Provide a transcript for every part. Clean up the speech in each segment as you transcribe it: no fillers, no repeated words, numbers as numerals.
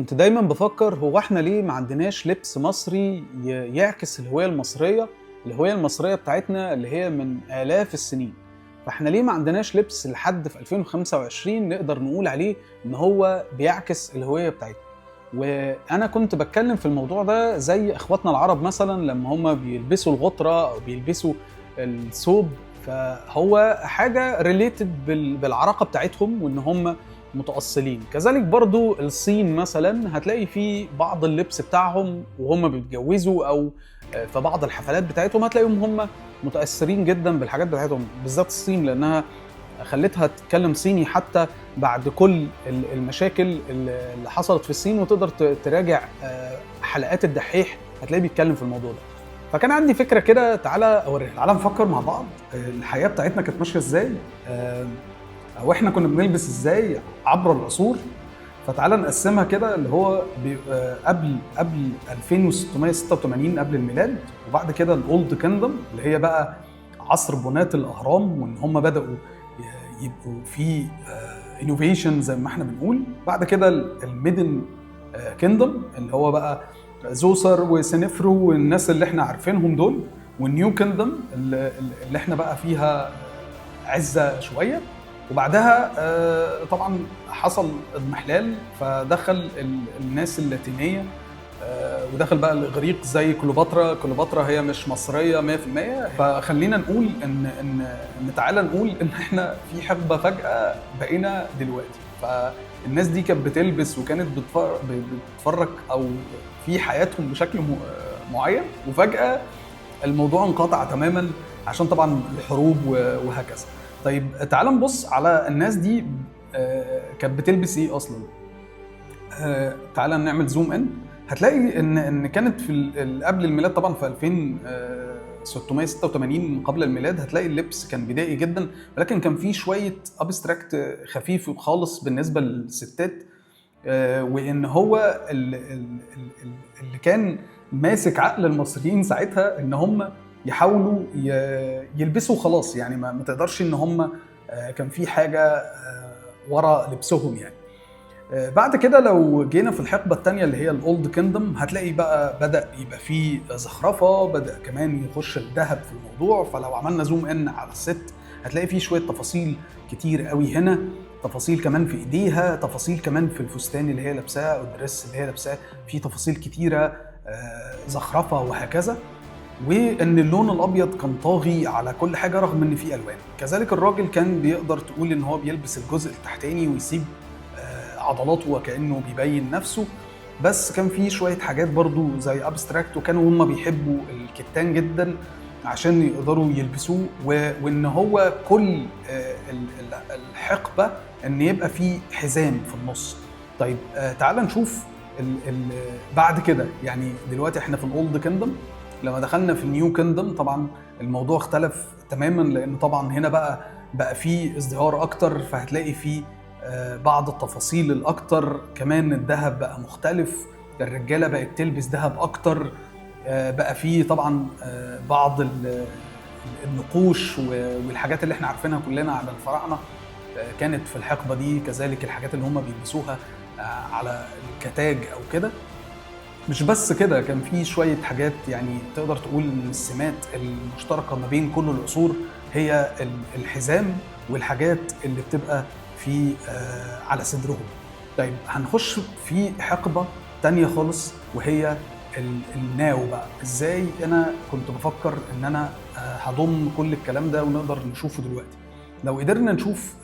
كنت دايما بفكر هو احنا ليه ما عندناش لبس مصري يعكس الهوية المصرية بتاعتنا اللي هي من آلاف السنين. فاحنا ليه ما عندناش لبس لحد في 2025 نقدر نقول عليه ان هو بيعكس الهوية بتاعتنا؟ وانا كنت بتكلم في الموضوع ده زي اخواتنا العرب مثلا لما هم بيلبسوا الغطرة او بيلبسوا الثوب، فهو حاجة ريليتد بالعراقة بتاعتهم وان هم متأصلين. كذلك برضو الصين مثلا هتلاقي في بعض اللبس بتاعهم وهم بيتجوزوا او في بعض الحفلات بتاعتهم هتلاقيهم هم متأثرين جدا بالحاجات بتاعتهم، بالذات الصين لانها خلتها تتكلم صيني حتى بعد كل المشاكل اللي حصلت في الصين. وتقدر تراجع حلقات الدحيح هتلاقيه بيتكلم في الموضوع ده. فكان عندي فكرة كده، تعالى اوريها. تعالى نفكر مع بعض الحياة بتاعتنا كانت ماشية ازاي، او احنا كنا بنلبس ازاي عبر العصور. فتعالى نقسمها كده اللي هو قبل 2686 قبل الميلاد، وبعد كده الاولد كيندم اللي هي بقى عصر بناة الاهرام، وان هم بداوا يبقوا في انوفيشن زي ما احنا بنقول. بعد كده الميدن كيندم اللي هو بقى زوسر وسنفرو والناس اللي احنا عارفينهم دول، والنيو كيندم اللي احنا بقى فيها عزة شوية. وبعدها طبعا حصل اضمحلال، فدخل الناس اللاتينية ودخل بقى الاغريق زي كليوباترا هي مش مصرية 100%. فخلينا نقول ان تعالى نقول ان احنا في حقبة فجأة بقينا دلوقتي. فالناس دي كانت بتلبس وكانت بتتفرج او في حياتهم بشكل معين، وفجأة الموضوع انقطع تماما عشان طبعا الحروب وهكذا. طيب تعال نبص على الناس دي كانت بتلبس ايه اصلا. تعال نعمل زوم ان، هتلاقي ان كانت في قبل الميلاد طبعا في 2686 قبل الميلاد هتلاقي اللبس كان بدائي جدا، ولكن كان فيه شويه ابستراكت خفيف خالص بالنسبه للستات. وان هو اللي كان ماسك عقل المصريين ساعتها ان هم يحاولوا يلبسوا خلاص، يعني ما تقدرش ان هم كان في حاجه ورا لبسهم يعني. بعد كده لو جينا في الحقبه الثانيه اللي هي الاولد كيندم، هتلاقي بقى بدا يبقى فيه زخرفه، بدا كمان يخش الذهب في الموضوع. فلو عملنا زوم ان على الست هتلاقي فيه شويه تفاصيل كتير قوي هنا، تفاصيل كمان في ايديها، تفاصيل كمان في الفستان اللي هي لابساه او الدريس اللي هي لابساه، في تفاصيل كتيره زخرفه وهكذا. وان اللون الابيض كان طاغي على كل حاجه رغم ان في الوان. كذلك الراجل كان بيقدر تقول ان هو بيلبس الجزء التحتاني ويسيب عضلاته وكانه بيبين نفسه، بس كان في شويه حاجات برضو زي ابستراكت، وكانوا هم بيحبوا الكتان جدا عشان يقدروا يلبسوه. وان هو كل الحقبه ان يبقى في حزام في النص. طيب تعال نشوف بعد كده. يعني دلوقتي احنا في الاولد كيندم، لما دخلنا في النيو كيندم طبعا الموضوع اختلف تماما، لان طبعا هنا بقى في ازدهار اكتر، فهتلاقي في بعض التفاصيل الاكتر. كمان الذهب بقى مختلف، الرجاله بقت تلبس ذهب اكتر، بقى في طبعا بعض النقوش والحاجات اللي احنا عارفينها كلنا على الفراعنه كانت في الحقبه دي. كذلك الحاجات اللي هم بيلبسوها على الكتاج او كده. مش بس كده، كان في شويه حاجات يعني تقدر تقول ان السمات المشتركه ما بين كل العصور هي الحزام والحاجات اللي بتبقى في على صدرهم. طيب هنخش في حقبه تانية خالص وهي الناو بقى. ازاي انا كنت بفكر ان انا هضم كل الكلام ده ونقدر نشوفه دلوقتي. لو قدرنا نشوف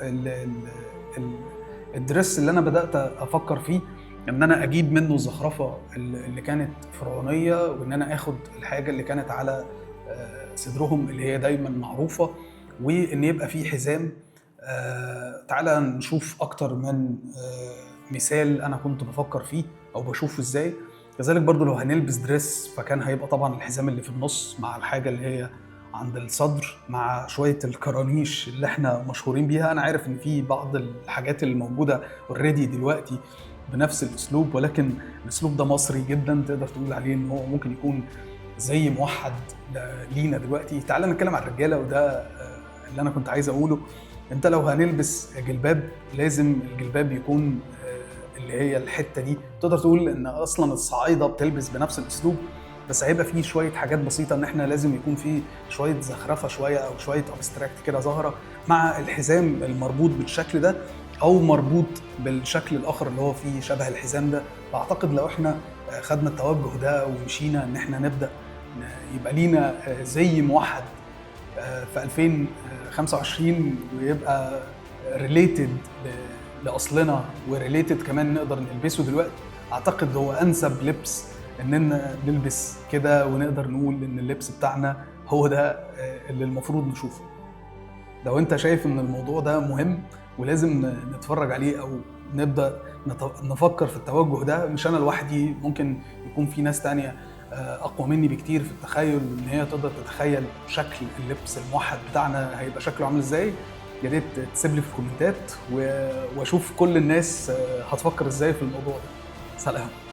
الدرس اللي انا بدات افكر فيه ان انا اجيب منه الزخرفه اللي كانت فرعونيه، وان انا اخد الحاجه اللي كانت على صدرهم اللي هي دايما معروفه، وان يبقى فيه حزام. تعالى نشوف اكتر من مثال انا كنت بفكر فيه او بشوفه ازاي. كذلك برضو لو هنلبس دريس فكان هيبقى طبعا الحزام اللي في النص مع الحاجه اللي هي عند الصدر مع شويه الكرانيش اللي احنا مشهورين بيها. انا عارف ان في بعض الحاجات اللي موجوده اوريدي دلوقتي بنفس الاسلوب، ولكن الاسلوب ده مصري جدا، تقدر تقول عليه ان هو ممكن يكون زي موحد لينا دلوقتي. تعال نتكلم عن الرجاله، وده اللي انا كنت عايز اقوله. انت لو هنلبس جلباب لازم الجلباب يكون اللي هي الحته دي. تقدر تقول ان اصلا الصعايده بتلبس بنفس الاسلوب، بس هيبقى فيه شويه حاجات بسيطه، ان احنا لازم يكون فيه شويه زخرفه شويه او شويه ابستراكت كده ظاهره مع الحزام المربوط بالشكل ده او مربوط بالشكل الاخر اللي هو فيه شبه الحزام ده. فاعتقد لو احنا خدنا التوجه ده ومشينا ان احنا نبدا يبقى لينا زي موحد في 2025 ويبقى ريليتد لاصلنا وريليتد كمان نقدر نلبسه دلوقتي، اعتقد هو انسب لبس اننا نلبس كده ونقدر نقول ان اللبس بتاعنا هو ده اللي المفروض نشوفه. لو انت شايف ان الموضوع ده مهم ولازم نتفرج عليه او نبدا نفكر في التوجه ده، مش انا لوحدي، ممكن يكون في ناس تانية اقوى مني بكتير في التخيل ان هي تقدر تتخيل شكل اللبس الموحد بتاعنا هيبقى شكله عامل ازاي. يا ريت تسيب لي في الكومنتات واشوف كل الناس هتفكر ازاي في الموضوع ده. سلام.